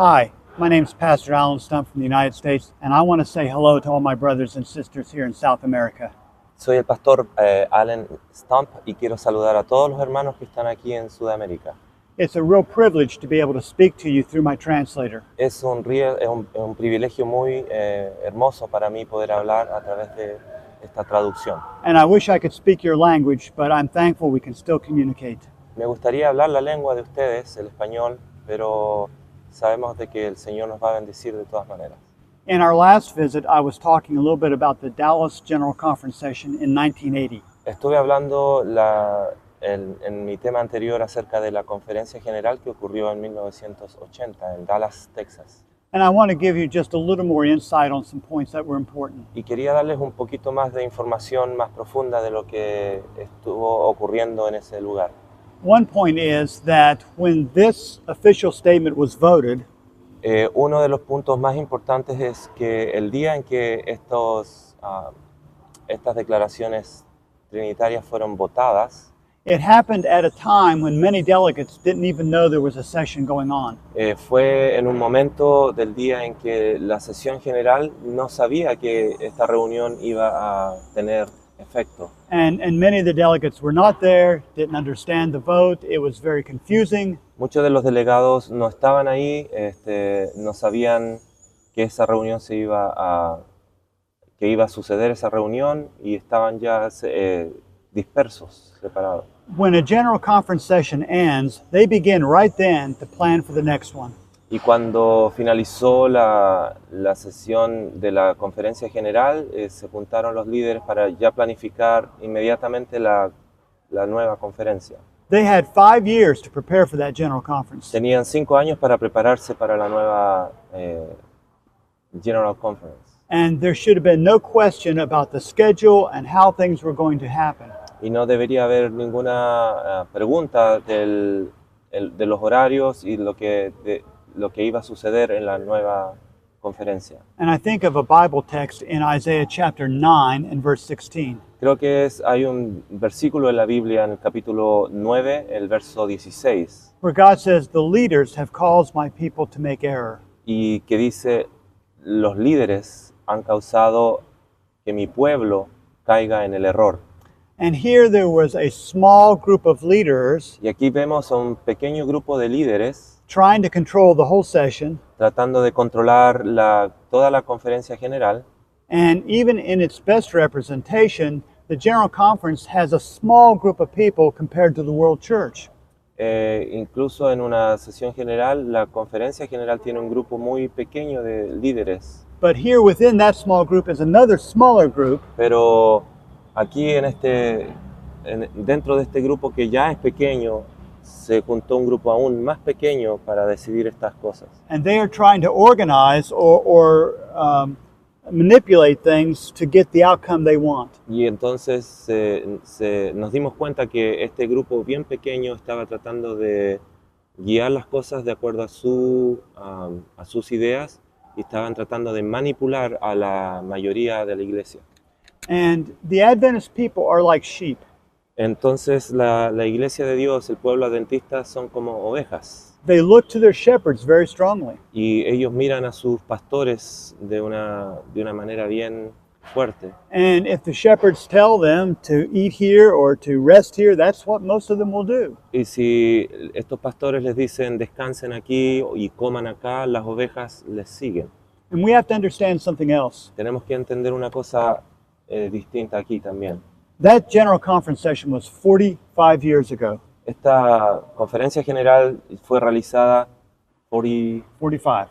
Hi, my name is Pastor Alan Stump from the United States, and I want to say hello to all my brothers and sisters here in South America. Soy el pastor Allen Stump y quiero saludar a todos los hermanos que están aquí en Sudamérica. It's a real privilege to be able to speak to you through my translator. Es un privilegio muy hermoso para mí poder hablar a través de esta traducción. And I wish I could speak your language, but I'm thankful we can still communicate. Me gustaría hablar la lengua de ustedes, el español, pero sabemos de que el Señor nos va a bendecir de todas maneras. In our last visit, I was talking a little bit about the Dallas General Conference session in 1980. Estuve hablando en mi tema anterior acerca de la conferencia general que ocurrió en 1980 en Dallas, Texas. And I want to give you just a little more insight on some points that were important. Y quería darles un poquito más de información más profunda de lo que estuvo ocurriendo en ese lugar. One point is that when this official statement was voted, Uno de los puntos más importantes es que el día en que estas declaraciones trinitarias fueron votadas, it happened at a time when many delegates didn't even know there was a session going on. fue en un momento del día en que la sesión general no sabía que esta reunión iba a tener efecto. And many of the delegates were not there, didn't understand the vote. It was very confusing. Muchos de los delegados no estaban ahí, no sabían que esa reunión que iba a suceder esa reunión y estaban ya dispersos, separados. When a general conference session ends, they begin right then to plan for the next one. Y cuando finalizó la sesión de la conferencia general, se juntaron los líderes para ya planificar inmediatamente la nueva conferencia. They had 5 years to prepare for that general conference. Tenían 5 años para prepararse para la nueva General Conference. And there should have been no question about the schedule and how things were going to happen. Y no debería haber ninguna pregunta de los horarios y lo que iba a suceder en la nueva conferencia. And I think of a Bible text in Isaiah chapter 9 and verse 16. Creo que hay un versículo en la Biblia en el capítulo 9, el verso 16, Where God says, "The leaders have caused my people to make error." y que dice, los líderes han causado que mi pueblo caiga en el error. And here there was a small group of leaders Y aquí vemos a un pequeño grupo de líderes trying to control the whole session. tratando de controlar toda la conferencia general. And even in its best representation, the General Conference has a small group of people compared to the World Church. Incluso en una sesión general, la conferencia general tiene un grupo muy pequeño de líderes. But here within that small group is another smaller group Pero aquí dentro de este grupo que ya es pequeño, se juntó un grupo aún más pequeño para decidir estas cosas. and they are trying to organize or manipulate things to get the outcome they want. Y entonces nos dimos cuenta que este grupo bien pequeño estaba tratando de guiar las cosas de acuerdo a sus ideas y estaban tratando de manipular a la mayoría de la iglesia. And the Adventist people are like sheep. Entonces la iglesia de Dios, el pueblo adventista, son como ovejas. They look to their shepherds very strongly. Y ellos miran a sus pastores de una manera bien fuerte. And if the shepherds tell them to eat here or to rest here, that's what most of them will do. Y si estos pastores les dicen descansen aquí y coman acá, las ovejas les siguen. And we have to understand something else. Tenemos que entender una cosa distinta aquí también. That General Conference session was 45 years ago. Esta conferencia general fue realizada 45.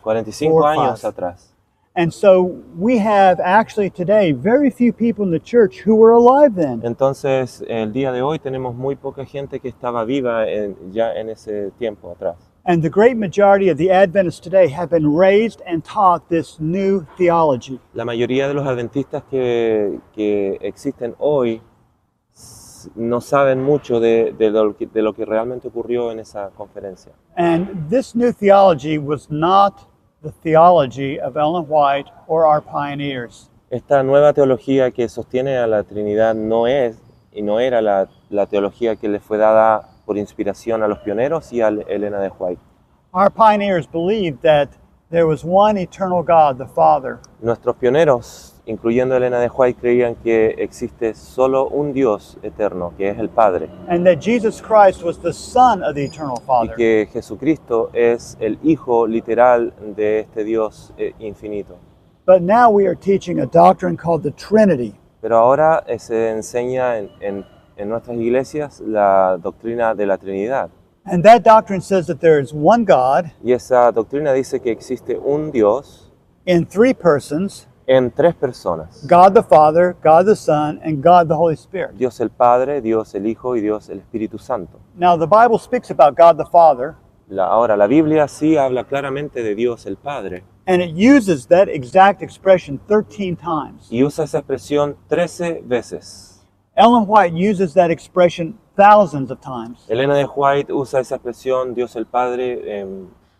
45 4 or años 5. atrás. And so we have actually today very few people in the church who were alive then. Entonces, el día de hoy tenemos muy poca gente que estaba viva ya en ese tiempo atrás. And the great majority of the Adventists today have been raised and taught this new theology. La mayoría de los adventistas que existen hoy no saben mucho de lo que realmente ocurrió en esa conferencia. And this new theology was not the theology of Ellen White or our pioneers. Esta nueva teología que sostiene a la Trinidad no era la teología que le fue dada por inspiración a los pioneros y a Elena de White. Our pioneers believed that there was one eternal God, the Father, Nuestros pioneros, incluyendo Elena de White, creían que existe solo un Dios eterno, que es el Padre, and that Jesus Christ was the Son of the eternal y Father. que Jesucristo es el Hijo literal de este Dios infinito. But now we are teaching a doctrine called the Trinity. Pero ahora se enseña en nuestras iglesias la doctrina de la Trinidad. And that doctrine says that there is one God Y esa doctrina dice que existe un Dios in three persons, en tres personas. God the Father, God the Son, and God the Holy Spirit. Dios el Padre, Dios el Hijo y Dios el Espíritu Santo. Now, the Bible speaks about God the Father, Ahora, la Biblia sí habla claramente de Dios el Padre and it uses that exact expression 13 times. y usa esa expresión 13 veces. Ellen White uses that expression thousands of times. Elena de White usa esa expresión Dios el Padre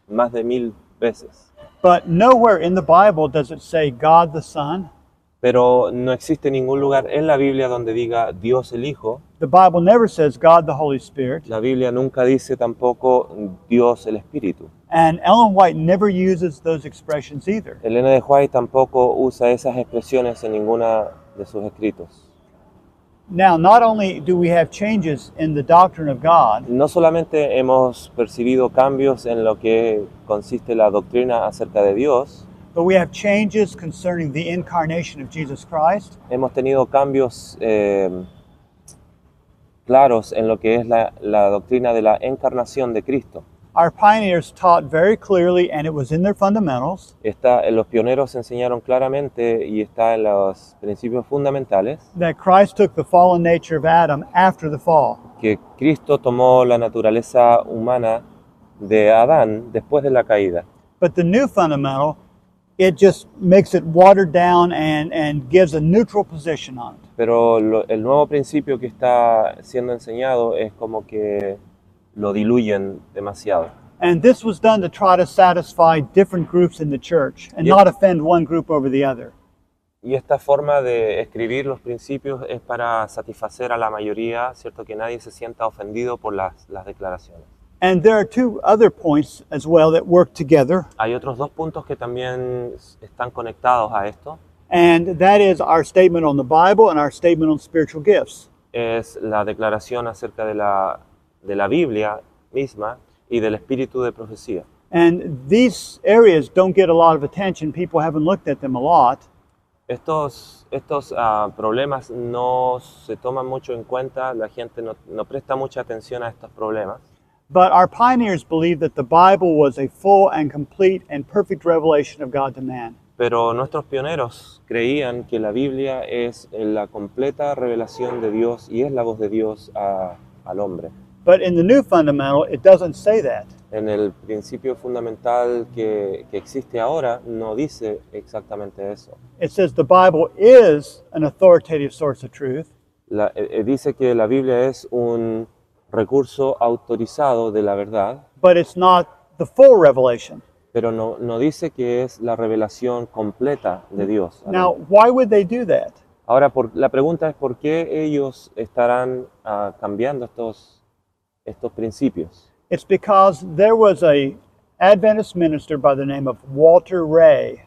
más de 1000 veces. But nowhere in the Bible does it say God the Son. Pero no existe ningún lugar en la Biblia donde diga Dios el Hijo. The Bible never says God the Holy Spirit. La Biblia nunca dice tampoco Dios el Espíritu. And Ellen White never uses those expressions either. Elena de White tampoco usa esas expresiones en ninguna de sus escritos. Now, not only do we have changes in the doctrine of God, No solamente hemos percibido cambios en lo que consiste la doctrina acerca de Dios, but we have changes concerning the incarnation of Jesus Christ, hemos tenido cambios claros en lo que es la doctrina de la encarnación de Cristo. Our pioneers taught very clearly, and it was in their fundamentals, Los pioneros enseñaron claramente y está en los principios fundamentales that Christ took the fallen nature of Adam after the fall. que Cristo tomó la naturaleza humana de Adán después de la caída. But the new fundamental, it just makes it watered down and gives a neutral position on it. Pero el nuevo principio que está siendo enseñado es como que lo diluyen demasiado. And this was done to try to satisfy different groups in the church and Yep. not offend one group over the other. Y esta forma de escribir los principios es para satisfacer a la mayoría, ¿cierto? Que nadie se sienta ofendido por las declaraciones. And there are two other points as well that work together, Hay otros dos puntos que también están conectados a esto. and that is our statement on the Bible and our statement on spiritual gifts. Es la declaración acerca de la Biblia misma y del espíritu de profecía. And these areas don't get a lot of attention. People haven't looked at them a lot. Estos problemas no se toman mucho en cuenta, la gente no presta mucha atención a estos problemas. But our pioneers believed that the Bible was a full and complete and perfect revelation of God to man. Pero nuestros pioneros creían que la Biblia es la completa revelación de Dios y es la voz de Dios al hombre. But in the new fundamental, it doesn't say that. En el principio fundamental que existe ahora no dice exactamente eso. It says the Bible is an authoritative source of truth, Dice que la Biblia es un recurso autorizado de la verdad, but it's not the full revelation. pero no dice que es la revelación completa de Dios. Now, why would they do that? Ahora, la pregunta es por qué ellos estarán cambiando estos principios. It's because there was a Adventist minister by the name of Walter Ray,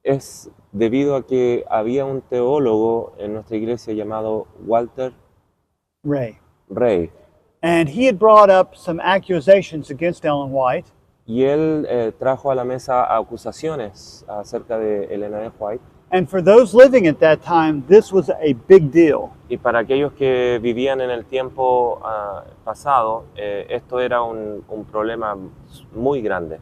Es debido a que había un teólogo en nuestra iglesia llamado Walter Ray, Ray, and he had brought up some accusations against Ellen White, y él trajo a la mesa acusaciones acerca de Elena de White. and for those living at that time, this was a big deal. Y para aquellos que vivían en el tiempo pasado, esto era un problema muy grande.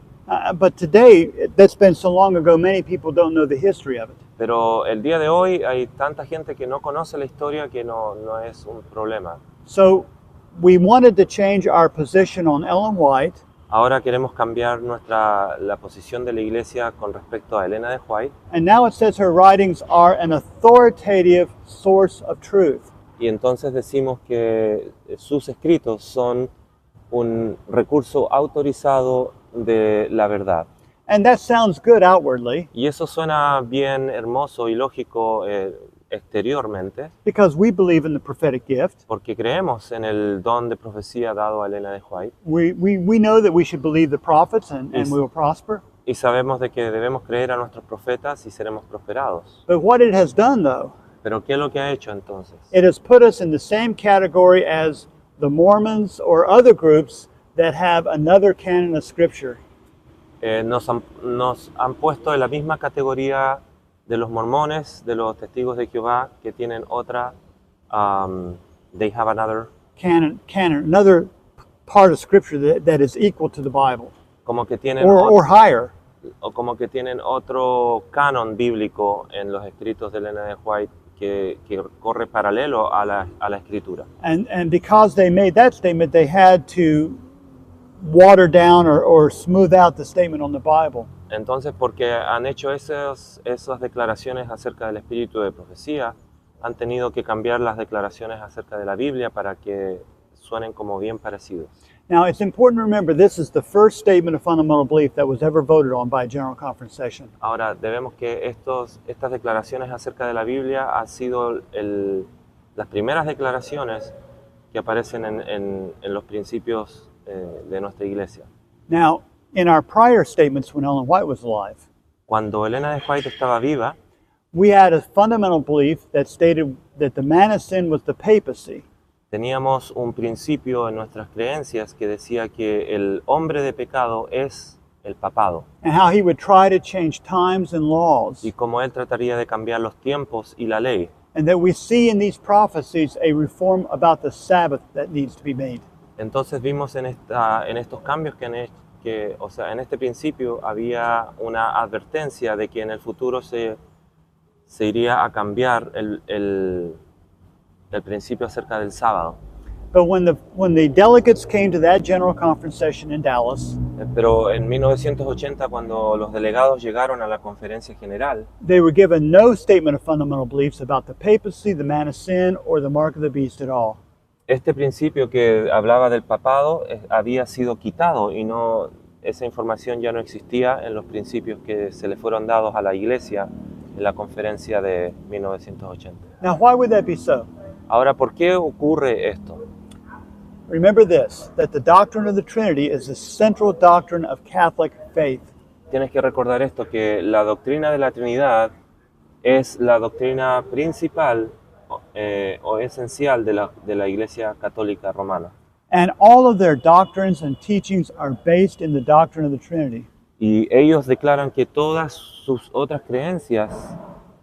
But today, that's been so long ago, many people don't know the history of it. Pero el día de hoy hay tanta gente que no conoce la historia que no es un problema. So we wanted to change our position on Ellen White, Ahora queremos cambiar la posición de la iglesia con respecto a Elena de White. and now it says her writings are an authoritative source of truth. Y entonces decimos que sus escritos son un recurso autorizado de la verdad. And that sounds good outwardly, Y eso suena bien hermoso y lógico exteriormente, because we believe in the prophetic gift. porque creemos en el don de profecía dado a Elena de White We know that we should believe the prophets and Yes. we will prosper. y sabemos de que debemos creer a nuestros profetas y seremos prosperados. But what it has done, though, Pero ¿qué es lo que ha hecho entonces? it has put us in the same category as the Mormons or other groups that have another canon of Scripture. Nos han puesto en la misma categoría de los mormones, de los testigos de Jehová, que tienen otra, they have another, Another part of Scripture that is equal to the Bible como que tienen or higher. o como que tienen otro canon bíblico en los escritos de Elena de White que corre paralelo a la escritura. And because they made that statement, they had to water down or smooth out the statement on the Bible. Entonces, porque han hecho esas declaraciones acerca del espíritu de profecía, han tenido que cambiar las declaraciones acerca de la Biblia para que suenen como bien parecidos. Now, it's important to remember this is the first statement of fundamental belief that was ever voted on by a General Conference session. Ahora, debemos que estas declaraciones acerca de la Biblia han sido las primeras declaraciones que aparecen en los principios de nuestra iglesia. Now, in our prior statements when Ellen White was alive, Cuando Elena de White estaba viva, we had a fundamental belief that stated that the man of sin was the papacy, teníamos un principio en nuestras creencias que decía que el hombre de pecado es el papado and how he would try to change times and laws, y cómo él trataría de cambiar los tiempos y la ley. and that we see in these prophecies a reform about the Sabbath that needs to be made. Entonces vimos en estos cambios o sea, en este principio había una advertencia de que en el futuro se iría a cambiar el principio acerca del sábado. But when the delegates came to that General Conference session in Dallas, Pero en 1980, cuando los delegados llegaron a la conferencia general, they were given no statement of fundamental beliefs about the papacy, the man of sin, or the mark of the beast at all. este principio que hablaba del papado había sido quitado y esa información ya no existía en los principios que se le fueron dados a la iglesia en la conferencia de 1980. Now, why would that be so? Ahora, ¿por qué ocurre esto? Remember this, that the doctrine of the Trinity is the central doctrine of Catholic faith. Tienes que recordar esto, que la doctrina de la Trinidad es la doctrina principal o esencial de la Iglesia Católica Romana. And all of their doctrines and teachings are based in the doctrine of the Trinity. Y ellos declaran que todas sus otras creencias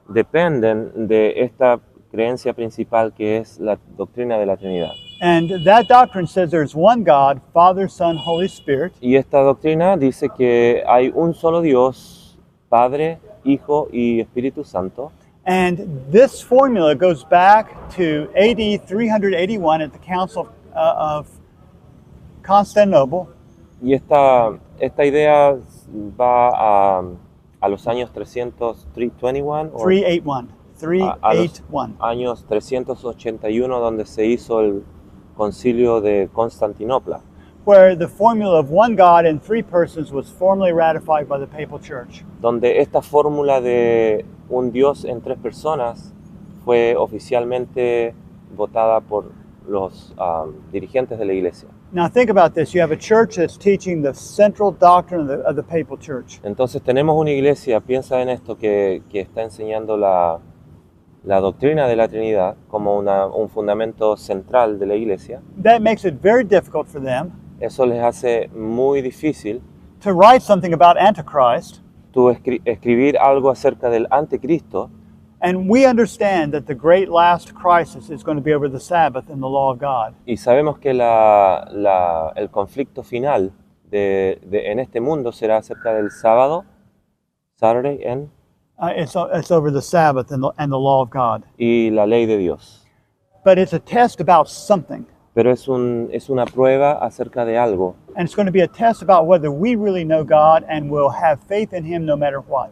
dependen de esta creencia principal que es la doctrina de la Trinidad. And that doctrine says there's one God, Father, Son, Holy Spirit, Y esta doctrina dice que hay un solo Dios, Padre, Hijo y Espíritu Santo. and this formula goes back to AD 381 at the Council of Constantinople, Y esta idea va a los años 321 o 381, a los 381. años 381, donde se hizo el concilio de Constantinopla, Where the formula of one God in three persons was formally ratified by the Papal Church. donde esta fórmula de un Dios en tres personas fue oficialmente votada por los dirigentes de la iglesia. Now think about this. You have a church that's teaching the central doctrine of the Papal Church. Entonces tenemos una iglesia, piensa en esto, que está enseñando la doctrina de la Trinidad como un fundamento central de la iglesia. That makes it very difficult for them Eso les hace muy difícil to write something about Antichrist. escribir algo acerca del anticristo, And we understand that the great last crisis is going to be over the Sabbath and the law of God. y sabemos que el conflicto final en este mundo será acerca del sábado, Saturday, It's over the Sabbath and the law of God. y la ley de Dios. But it's a test about something. Pero es una prueba acerca de algo. And it's going to be a test about whether we really know God and will have faith in Him no matter what.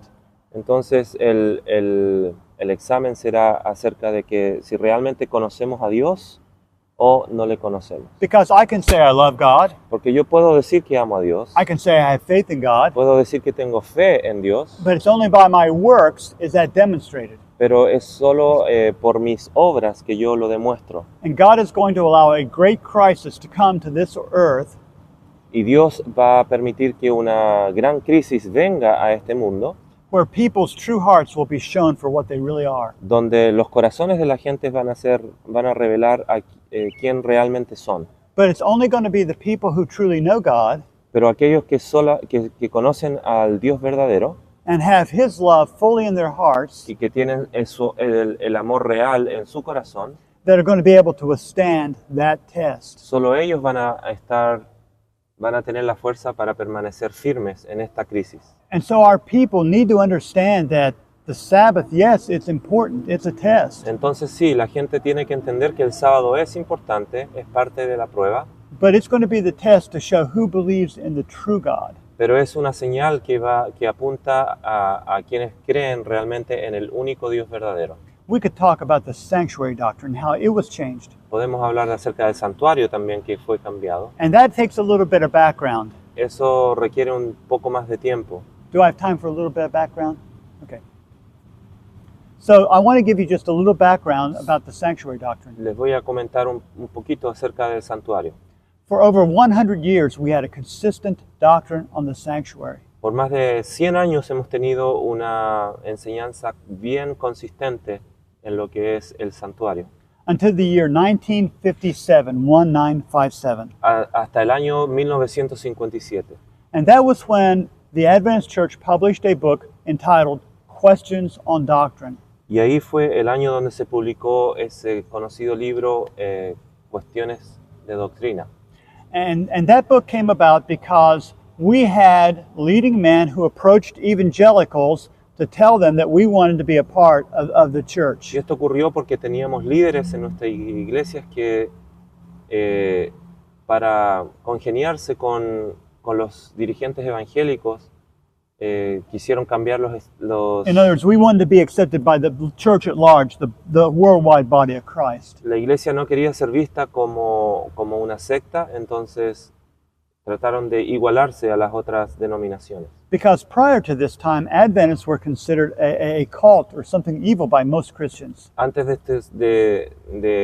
Entonces el examen será acerca de que si realmente conocemos a Dios o no le conocemos. Because I can say I love God. Porque yo puedo decir que amo a Dios, I can say I have faith in God. puedo decir que tengo fe en Dios, But it's only by my works is that demonstrated. pero es solo por mis obras que yo lo demuestro. And God is going to allow a great crisis to come to this earth Y Dios va a permitir que una gran crisis venga a este mundo, where people's true hearts will be shown for what they really are. donde los corazones de la gente van a revelar quién realmente son. But it's only going to be the people who truly know God Pero aquellos que conocen al Dios verdadero and have His love fully in their hearts y que tienen el amor real en su corazón, that are going to be able to withstand that test. solo ellos van a tener la fuerza para permanecer firmes en esta crisis. And so our people need to understand that the Sabbath, yes, it's important. It's a test. Entonces sí, la gente tiene que entender que el sábado es importante, es parte de la prueba, But it's going to be the test to show who believes in the true God. pero es una señal que apunta a quienes creen realmente en el único Dios verdadero. We could talk about the sanctuary doctrine, how it was changed. Podemos hablar acerca del santuario también que fue cambiado. And that takes a little bit of background. Eso requiere un poco más de tiempo. Do I have time for a little bit of background? Okay. So I want to give you just a little background about the sanctuary doctrine. Les voy a comentar un poquito acerca del santuario. For over 100 years, we had a consistent doctrine on the sanctuary. Por más de 100 años hemos tenido una enseñanza bien consistente en lo que es el santuario. Until the year 1957, 1957. Hasta el año 1957. And that was when the Adventist Church published a book entitled Questions on Doctrine. Y ahí fue el año donde se publicó ese conocido libro, Cuestiones de Doctrina. And that book came about because we had leading men who approached evangelicals to tell them that we wanted to be a part of the church. Y esto ocurrió porque teníamos líderes en nuestras iglesias que para congeniarse con los dirigentes evangélicos quisieron cambiar los... In other words, we wanted to be accepted by the church at large, the worldwide body of Christ. La iglesia no quería ser vista como una secta, entonces trataron de igualarse a las otras denominaciones. Because prior to this time, Adventists were considered a cult or something evil by most Christians. Antes de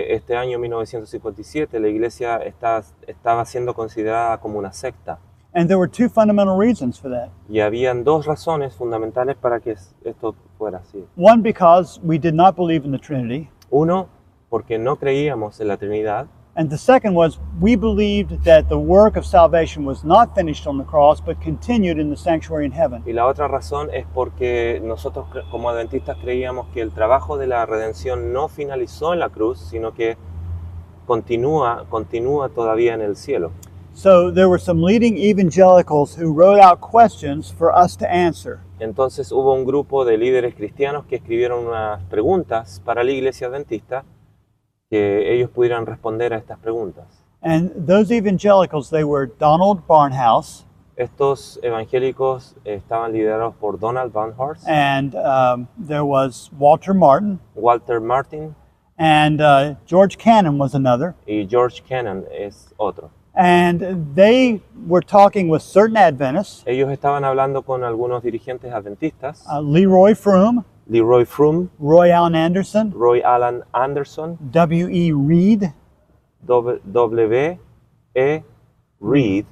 este año 1957, la iglesia estaba siendo considerada como una secta. And there were two fundamental reasons for that. Y habían dos razones fundamentales para que esto fuera así. One, because we did not believe in the Trinity. Uno, porque no creíamos en la Trinidad. And the second was we believed that the work of salvation was not finished on the cross, but continued in the sanctuary in heaven. Y la otra razón es porque nosotros como adventistas creíamos que el trabajo de la redención no finalizó en la cruz, sino que continúa todavía en el cielo. So there were some leading evangelicals who wrote out questions for us to answer. Entonces hubo un grupo de líderes cristianos que escribieron unas preguntas para la iglesia adventista que ellos pudieran responder a estas preguntas. And those evangelicals, they were Donald Barnhouse, Estos evangélicos estaban liderados por Donald Barnhouse, and there was Walter Martin, Walter Martin and George Cannon was another. y George Kennan es otro. And they were talking with certain Adventists, Ellos estaban hablando con algunos dirigentes adventistas, Leroy Froome, Leroy Froome, Roy Allen Anderson, Roy Alan Anderson, W.E. Reed, W.E. Reed,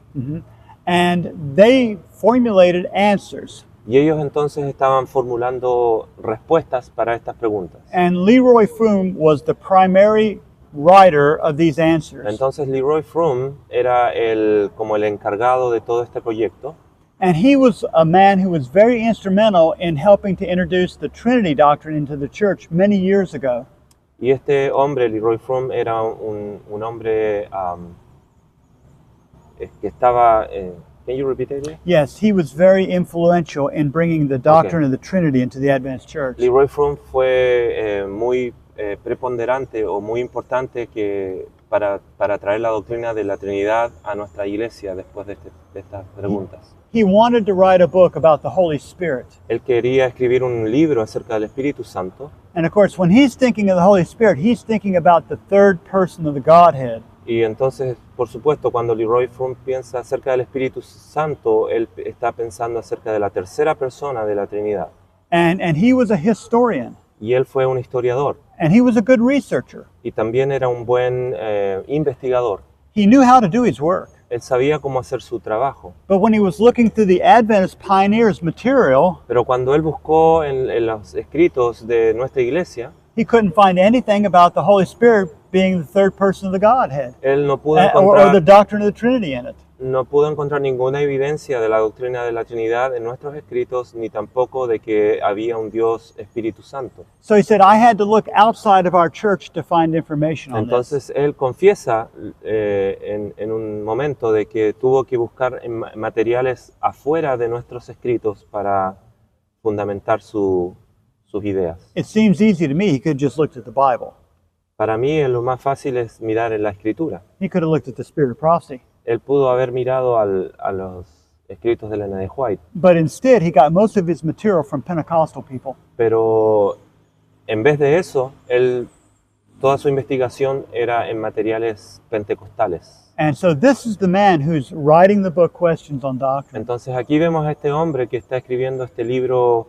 and they formulated answers. y ellos entonces estaban formulando respuestas para estas preguntas. And Leroy Froome was the primary writer of these answers. Entonces Leroy Froome era como el encargado de todo este proyecto. And he was a man who was very instrumental in helping to introduce the Trinity doctrine into the church many years ago. Y este hombre, Leroy Froome, era un hombre que estaba... can you repeat it? Yes, he was very influential in bringing the doctrine of the Trinity into the Adventist church. Leroy Froome fue muy preponderante o muy importante para traer la doctrina de la Trinidad a nuestra iglesia después de estas preguntas. He wanted to write a book about the Holy Spirit. Él quería escribir un libro acerca del Espíritu Santo. And of course, when he's thinking of the Holy Spirit, he's thinking about the third person of the Godhead. Y entonces, por supuesto, cuando Leroy Froome piensa acerca del Espíritu Santo, él está pensando acerca de la tercera persona de la Trinidad. And he was a historian. y él fue un historiador and he was a good researcher. y también era un buen investigador. He knew how to do his work. Él sabía cómo hacer su trabajo, But when he was looking through the Adventist pioneers' material, pero cuando él buscó en los escritos de nuestra iglesia, he couldn't find anything about the Holy Spirit being the third person of the Godhead él no pudo or the encontrar, doctrine of the Trinity in it. no pudo encontrar ninguna evidencia de la doctrina de la Trinidad en nuestros escritos, ni tampoco de que había un Dios Espíritu Santo. So he said, I had to look outside of our church to find information on this. Entonces él confiesa en un momento de que tuvo que buscar en materiales afuera de nuestros escritos para fundamentar sus ideas. It seems easy to me. He could have just looked at the Bible. Para mí lo más fácil es mirar en la escritura. He could have looked at the Spirit of Prophecy. Él pudo haber mirado a los escritos de Elena de White, But instead, he got most of his material from Pentecostal people. pero en vez de eso, toda su investigación era en materiales pentecostales. And so this is the man who's writing the book Questions on Doctrine. Entonces aquí vemos a este hombre que está escribiendo este libro,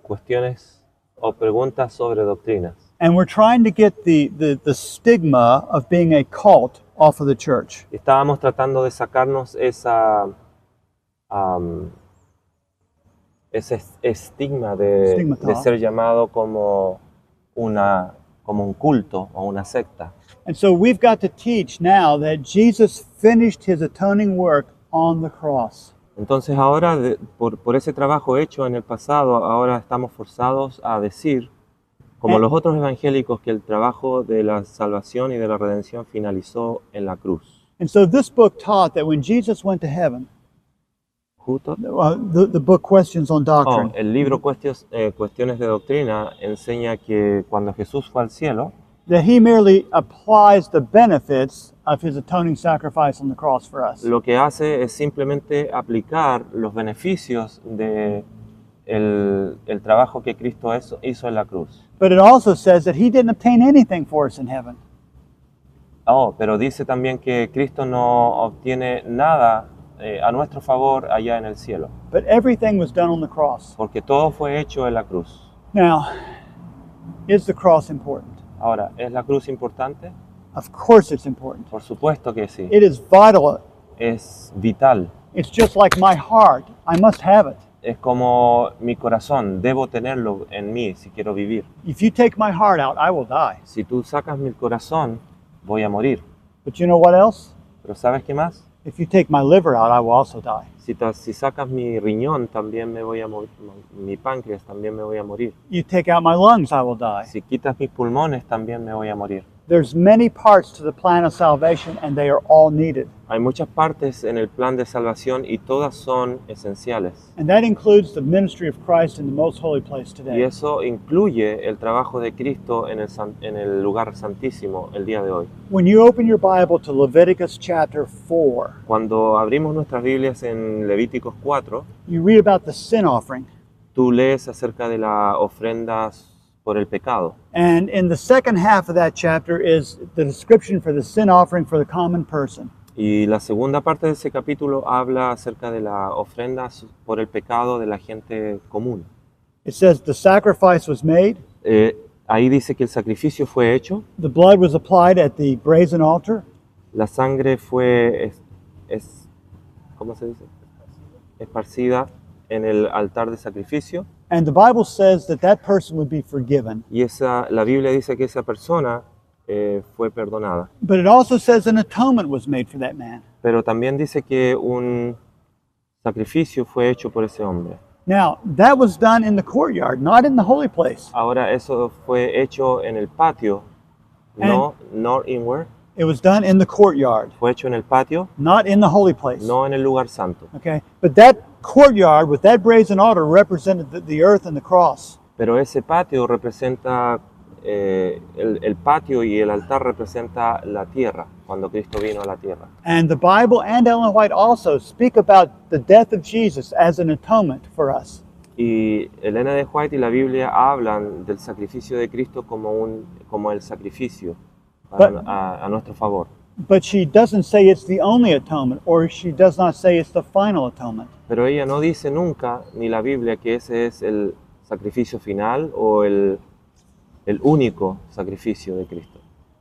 cuestiones o preguntas sobre doctrinas. And we're trying to get the stigma of being a cult off of the church. Estábamos tratando de sacarnos ese estigma de ser llamado como un culto o una secta. And so we've got to teach now that Jesus finished his atoning work on the cross. Entonces ahora, por ese trabajo hecho en el pasado, ahora estamos forzados a decir, como los otros evangélicos, que el trabajo de la salvación y de la redención finalizó en la cruz. And so this book taught that when Jesus went to heaven, Justo. the book Questions on Doctrine, El libro Cuestiones de Doctrina enseña que cuando Jesús fue al cielo, that he merely applies the benefits of his atoning sacrifice on the cross for us. lo que hace es simplemente aplicar los beneficios de el trabajo que Cristo hizo en la cruz. But it also says that he didn't obtain anything for us in heaven. Pero dice también que Cristo no obtiene nada a nuestro favor allá en el cielo, But everything was done on the cross. porque todo fue hecho en la cruz. Now, is the cross important? Ahora, ¿es la cruz importante? Of course it's important. Por supuesto que sí. It is vital. Es vital. It's just like my heart. I must have it. Es como mi corazón, debo tenerlo en mí si quiero vivir. If you take my heart out, I will die. Si tú sacas mi corazón, voy a morir. But you know what else? Pero ¿sabes qué más? If you take my liver out, I will also die. Si sacas mi riñón, también me voy a morir. Mi páncreas, también me voy a morir. You take out my lungs, I will die. Si quitas mis pulmones, también me voy a morir. There's many parts to the plan of salvation, and they are all needed. Hay muchas partes en el plan de salvación y todas son esenciales. And that includes the ministry of Christ in the most holy place Y today. eso incluye el trabajo de Cristo en el lugar santísimo el día de hoy. When you open your Bible to Leviticus chapter 4, Cuando abrimos nuestras Biblias en Levíticos 4, you read about the sin offering. tú lees acerca de la ofrenda por el pecado. And in the second half of that chapter is the description for the sin offering for the common person. Y la segunda parte de ese capítulo habla acerca de la ofrenda por el pecado de la gente común. It says the sacrifice was made, Ahí dice que el sacrificio fue hecho, the blood was applied at the brazen altar, la sangre fue ¿cómo se dice? Esparcida en el altar de sacrificio, and the Bible says that that person would be forgiven. y la Biblia dice que esa persona fue perdonada. But it also says an atonement was made for that man. Pero también dice que un sacrificio fue hecho por ese hombre. Now, that was done in the courtyard, not in the holy place. Ahora eso fue hecho en el patio, no inward, It was done in the courtyard, fue hecho en el patio, not in the holy place. no en el lugar santo. Okay? But that courtyard with that brazen altar represented the earth and the cross. Pero ese patio representa, el patio y el altar representa la tierra, cuando Cristo vino a la tierra. And the Bible and Ellen White also speak about the death of Jesus as an atonement for us. Y Elena de White y la Biblia hablan del sacrificio de Cristo como el sacrificio a nuestro favor. But she doesn't say it's the only atonement, or she does not say it's the final atonement. Pero ella no dice nunca, ni la Biblia, que ese es el sacrificio final o el único sacrificio de Cristo.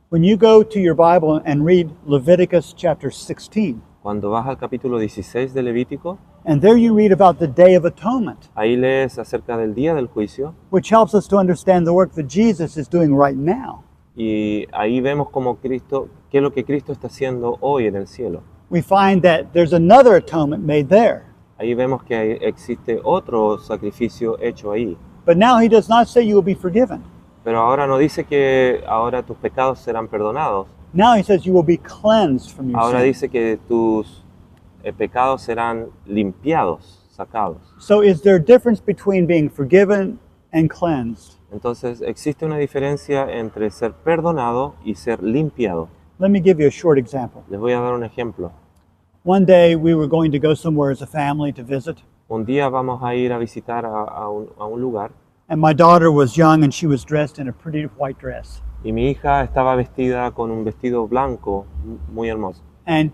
When you go to your Bible and read Leviticus chapter 16, Cuando vas al capítulo 16 de Levítico, and there you read about the Day of Atonement, ahí lees acerca del día del juicio which helps us to understand the work that Jesus is doing right now. y ahí vemos cómo Cristo, qué es lo que Cristo está haciendo hoy en el cielo. We find that there's another atonement made there. Ahí vemos que existe otro sacrificio hecho ahí. But now he does not say you will be forgiven. Pero ahora no dice que ahora tus pecados serán perdonados. Now he says you will be cleansed from your Ahora sin. dice que tus pecados serán limpiados, sacados. So is there a difference between being forgiven and cleansed? Entonces existe una diferencia entre ser perdonado y ser limpiado. Let me give you a short example. Les voy a dar un ejemplo. One day we were going to go somewhere as a family to visit, Un día vamos a ir a visitar a un lugar and my daughter was young and she was dressed in a pretty white dress. y mi hija estaba vestida con un vestido blanco muy hermoso. And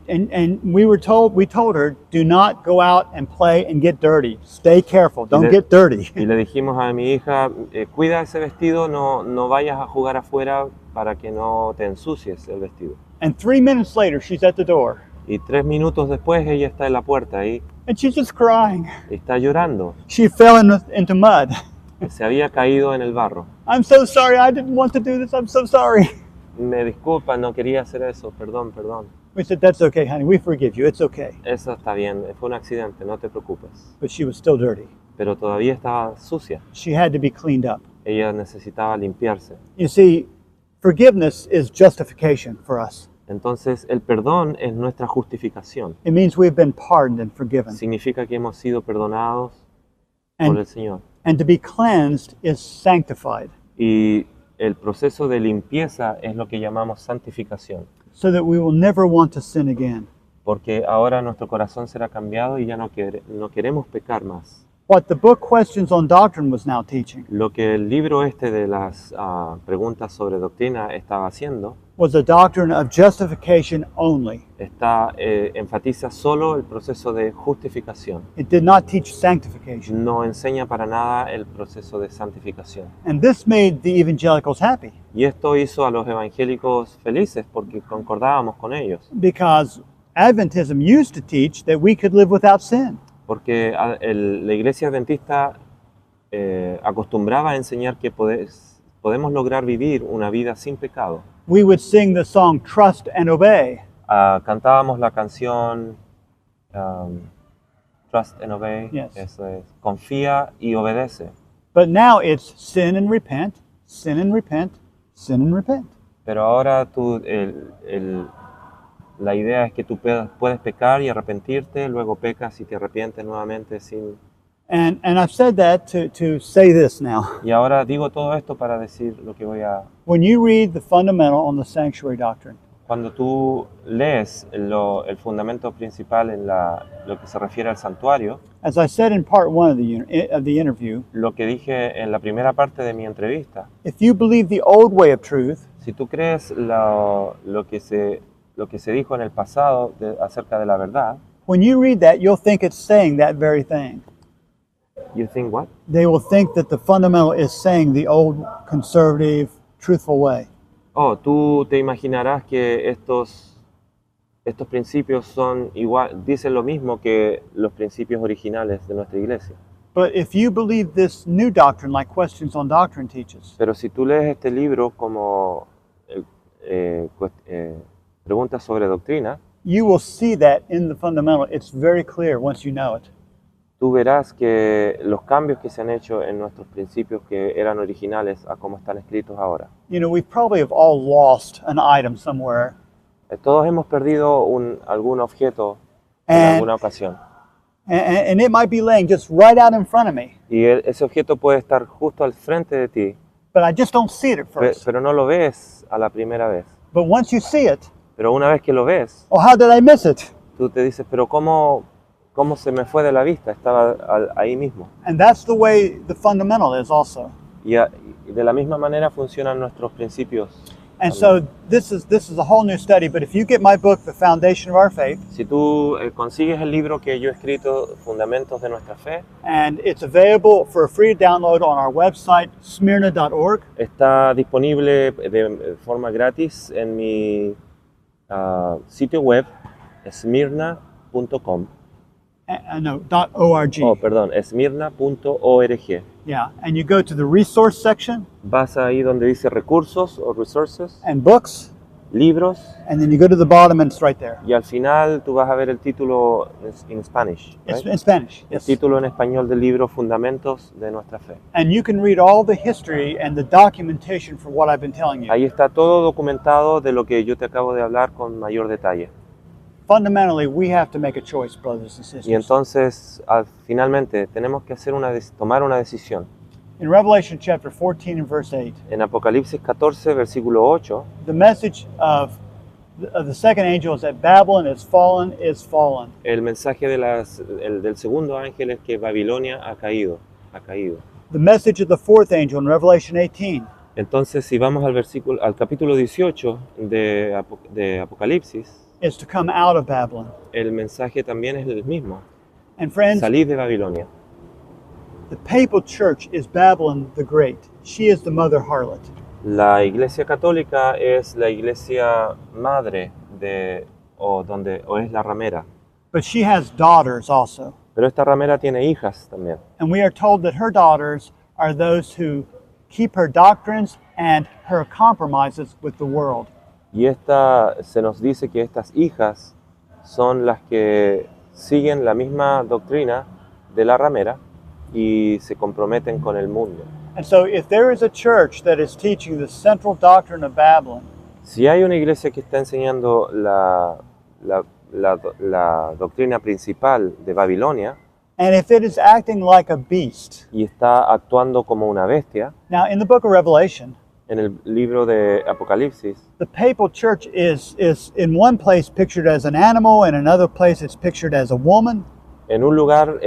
we told her, do not go out and play and get dirty. Stay careful, don't get dirty. Y le dijimos a mi hija, cuida ese vestido, no vayas a jugar afuera para que no te ensucies el vestido. And 3 minutes later, she's at the door. Y 3 minutos después ella está en la puerta y And she's just crying. está llorando. She fell into mud. Se había caído en el barro. I'm so sorry, I didn't want to do this, I'm so sorry. Me disculpa, no quería hacer eso, perdón. We said, that's okay, honey, we forgive you, it's okay. Eso está bien, fue un accidente, no te preocupes. But she was still dirty. Pero todavía estaba sucia. She had to be cleaned up. Ella necesitaba limpiarse. You see, forgiveness is justification for us. Entonces, el perdón es nuestra justificación. It means we've been pardoned and forgiven. Significa que hemos sido perdonados por el And, Señor. and to be cleansed is sanctified, Y el proceso de limpieza es lo que llamamos santificación. so that we will never want to sin again. Porque ahora nuestro corazón será cambiado y ya no queremos pecar más. What the book Questions on Doctrine was now teaching Lo que el libro este de las preguntas sobre doctrina estaba haciendo, was a doctrine of justification only. enfatiza solo el proceso de justificación. It did not teach sanctification. No enseña para nada el proceso de santificación. And this made the evangelicals happy Y esto hizo a los evangélicos felices porque concordábamos con ellos. because Adventism used to teach that we could live without sin. Porque la iglesia adventista acostumbraba a enseñar que podemos lograr vivir una vida sin pecado. We would sing the song Trust and Obey. Cantábamos la canción Trust and Obey, Yes. eso es, confía y obedece. But now it's sin and repent, sin and repent, sin and repent. Pero ahora la idea es que tú puedes pecar y arrepentirte, luego pecas y te arrepientes nuevamente sin... And I've said that to say this now. Y ahora digo todo esto para decir lo que voy a... When you read the fundamental on the sanctuary doctrine, Cuando tú lees el fundamento principal en lo que se refiere al santuario, as I said in part one of the interview, lo que dije en la primera parte de mi entrevista, if you believe the old way of truth, si tú crees lo que se dijo en el pasado acerca de la verdad, when you read that, you'll think it's saying that very thing. you think what? They will think that the fundamental is saying the old conservative, truthful way. Oh, tú te imaginarás que estos principios son igual, dicen lo mismo que los principios originales de nuestra iglesia. But if you believe this new doctrine, like Questions on Doctrine teaches, Pero si tú lees este libro como preguntas sobre doctrina, you will see that in the fundamental. It's very clear once you know it. tú verás que los cambios que se han hecho en nuestros principios que eran originales a cómo están escritos ahora. You know, we probably have all lost an item somewhere, Todos hemos perdido algún objeto en And- alguna ocasión. and it might be laying just right out in front of me, Y ese objeto puede estar justo al frente de ti, but I just don't see it at first. pero no lo ves a la primera vez. But once you see it, Pero una vez que lo ves, oh, how did I miss it? tú te dices, pero ¿cómo se me fue de la vista? Estaba ahí mismo. And that's the way the fundamental is also. Y de la misma manera funcionan nuestros principios. And so this is a whole new study, but if you get my book, The Foundation of Our Faith, Si tú consigues el libro que yo he escrito, Fundamentos de Nuestra Fe, and it's available for a free download on our website, smyrna.org, está disponible de forma gratis en mi sitio web, smyrna.com. no, .org. Oh, perdón, smyrna.org. Yeah, and you go to the resource section Vas ahí donde dice recursos o resources, and books, libros, and then you go to the bottom and it's right there. y al final tú vas a ver el título en Spanish, It's right? in Spanish. El Yes. título en español del libro Fundamentos de Nuestra Fe. And you can read all the history and the documentation for what I've been telling you. Ahí está todo documentado de lo que yo te acabo de hablar con mayor detalle. Fundamentally, we have to make a choice, brothers and sisters. Y entonces, finalmente, tenemos que hacer tomar una decisión. In Revelation chapter 14 and verse 8, En Apocalipsis 14, versículo 8, the message of the second angel is that Babylon is fallen, is fallen. el mensaje del segundo ángel es que Babilonia ha caído, ha caído. The message of the fourth angel in Revelation 18 Entonces, si vamos al capítulo 18 de Apocalipsis, is to come out of Babylon. el mensaje también es el mismo. And friends, Salid de Babilonia. the papal church is Babylon the Great. She is the mother harlot. La iglesia católica es la iglesia madre o es la ramera. But she has daughters also. Pero esta ramera tiene hijas también. And we are told that her daughters are those who keep her doctrines and her compromises with the world. Y se nos dice que estas hijas son las que siguen la misma doctrina de la ramera y se comprometen con el mundo. And so if there is a church that is teaching the central doctrine of Babylon, Si hay una iglesia que está enseñando la doctrina principal de Babilonia and if it is acting like a beast. y está actuando como una bestia, Now, in the book of Revelation, en el libro de Apocalipsis, the papal church is in one place pictured as an animal, and another place it's pictured as a woman. en un lugar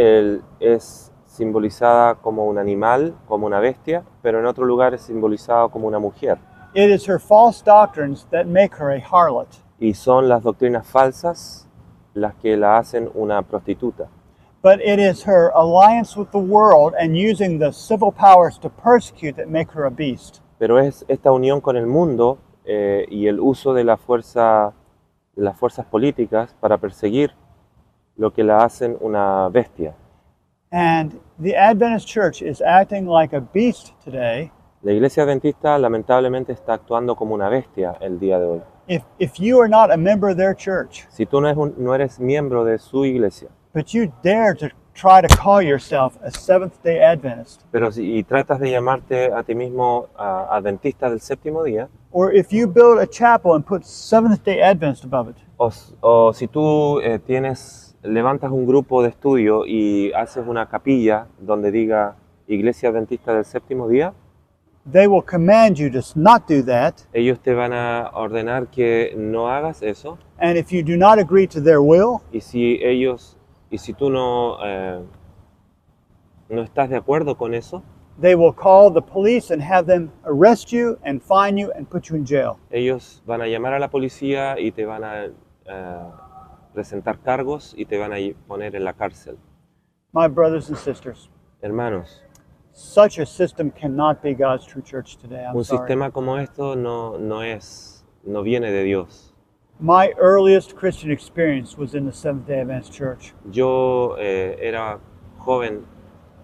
es simbolizada como un animal, como una bestia, pero en otro lugar es simbolizada como una mujer. It is her false doctrines that make her a harlot. Y son las doctrinas falsas las que la hacen una prostituta. But it is her alliance with the world and using the civil powers to persecute that make her a beast. Pero es esta unión con el mundo y el uso de las fuerzas políticas para perseguir lo que la hacen una bestia. And the Adventist church is acting like a beast today. La iglesia adventista lamentablemente está actuando como una bestia el día de hoy. If you are not a member of their church, Si tú no eres miembro de su iglesia, but you dare to try to call yourself a Seventh-day Adventist, pero si tratas de llamarte a ti mismo adventista del séptimo día, or if you build a chapel and put Seventh-day Adventist above it, o si tú levantas un grupo de estudio y haces una capilla donde diga Iglesia Adventista del Séptimo Día, they will command you to not do that. ellos te van a ordenar que no hagas eso, And if you do not agree to their will, y si tú no estás de acuerdo con eso, they will call the police and have them arrest you and fine you and put you in jail. ellos van a llamar a la policía y te van a presentar cargos y te van a poner en la cárcel. My brothers and sisters, Hermanos, such a system cannot be God's true church today. I'm un sorry. sistema como esto no viene de Dios. My earliest Christian experience was in the Seventh-day Adventist Church. Yo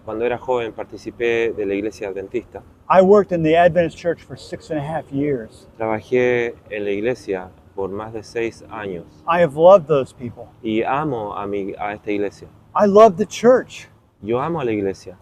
cuando era joven participé de la iglesia adventista. I worked in the Adventist Church for 6.5 years. Trabajé en la iglesia por más de 6 años I have loved those people. y amo a esta iglesia. I love the church, Yo amo a la iglesia,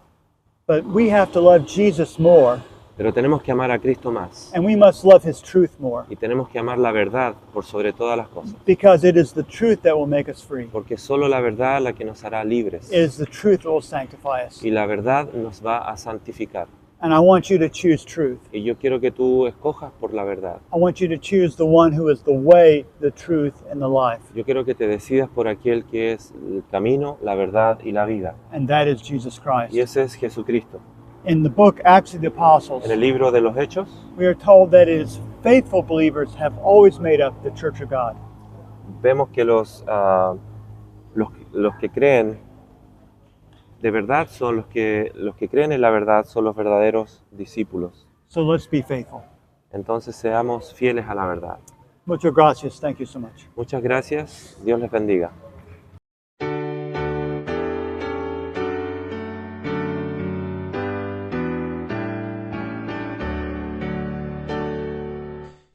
but we have to love Jesus more, pero tenemos que amar a Cristo más and we must love His truth more, y tenemos que amar la verdad por sobre todas las cosas, because it is the truth that will make us free. porque solo la verdad la que nos hará libres It is the truth that will sanctify us. y la verdad nos va a santificar. And I want you to choose truth. Y yo quiero que tú escojas por la verdad. I want you to choose the one who is the way, the truth, and the life. Yo quiero que te decidas por aquel que es el camino, la verdad y la vida. And that is Jesus Christ. Y ese es Jesucristo. In the book Acts of the Apostles, En el libro de los Hechos we are told that it is faithful believers have always made up the church of God. Vemos que los que creen de verdad son los que creen en la verdad, son los verdaderos discípulos. So let's be faithful. Entonces seamos fieles a la verdad. Muchas gracias. Thank you so much. Muchas gracias. Dios les bendiga.